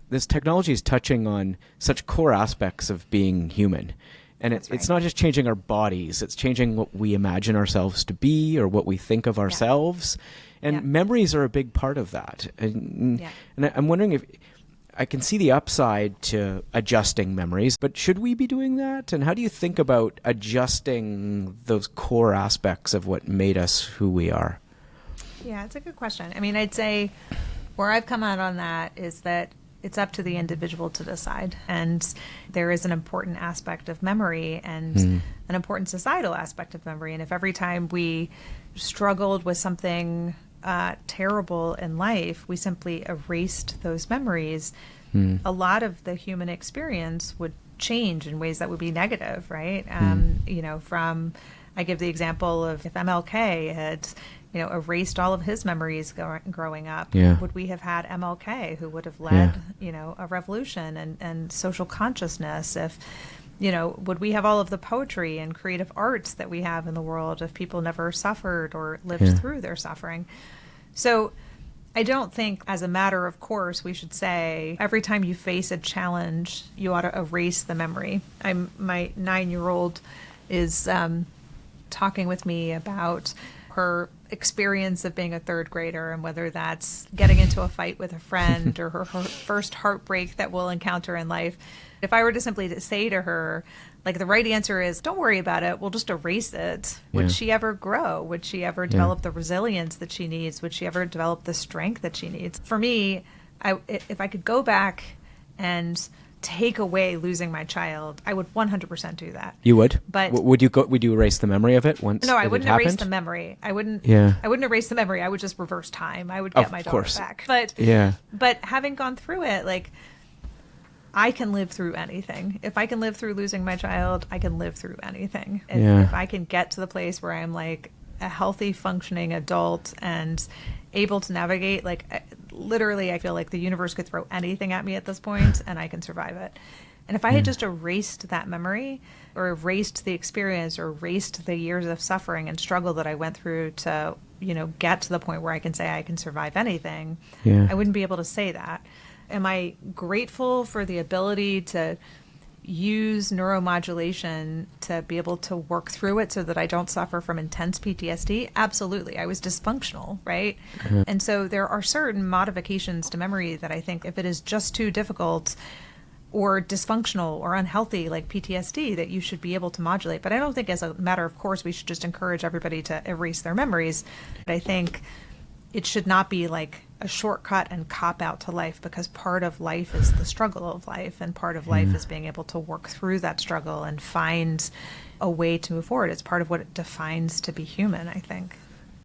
this technology is touching on such core aspects of being human. And it's not just changing our bodies, it's changing what we imagine ourselves to be or what we think of ourselves. And memories are a big part of that. And I'm wondering if I can see the upside to adjusting memories, but should we be doing that? And how do you think about adjusting those core aspects of what made us who we are? Yeah, it's a good question. I mean, I'd say where I've come out on that is that it's up to the individual to decide. And there is an important aspect of memory and an important societal aspect of memory. And if every time we struggled with something terrible in life, we simply erased those memories, a lot of the human experience would change in ways that would be negative, right? You know, I give the example of if MLK had erased all of his memories growing up, would we have had MLK, who would have led, a revolution and social consciousness? If, would we have all of the poetry and creative arts that we have in the world if people never suffered or lived through their suffering? So I don't think as a matter of course we should say every time you face a challenge, you ought to erase the memory. My 9-year-old is talking with me about her experience of being a third grader and whether that's getting into a fight with a friend or her first heartbreak that we'll encounter in life. If I were to simply say to her, like, the right answer is, don't worry about it, we'll just erase it. Would she ever grow? Would she ever develop the resilience that she needs? Would she ever develop the strength that she needs? For me, if I could go back and take away losing my child, I would 100% do that. You would? But would you erase the memory of it once? No, I wouldn't erase the memory. I wouldn't erase the memory. I would just reverse time. I would get my daughter back. But having gone through it, like, I can live through anything. If I can live through losing my child, I can live through anything. If I can get to the place where I'm like a healthy, functioning adult and able to navigate, like, literally, I feel like the universe could throw anything at me at this point and I can survive it. And if I had just erased that memory or erased the experience or erased the years of suffering and struggle that I went through to, get to the point where I can say I can survive anything, I wouldn't be able to say that. Am I grateful for the ability to use neuromodulation to be able to work through it so that I don't suffer from intense PTSD? Absolutely. I was dysfunctional, right? And so there are certain modifications to memory that I think if it is just too difficult or dysfunctional or unhealthy, like PTSD, that you should be able to modulate. But I don't think as a matter of course we should just encourage everybody to erase their memories. But I think it should not be like a shortcut and cop out to life, because part of life is the struggle of life, and part of life is being able to work through that struggle and find a way to move forward. It's part of what it defines to be human, I think.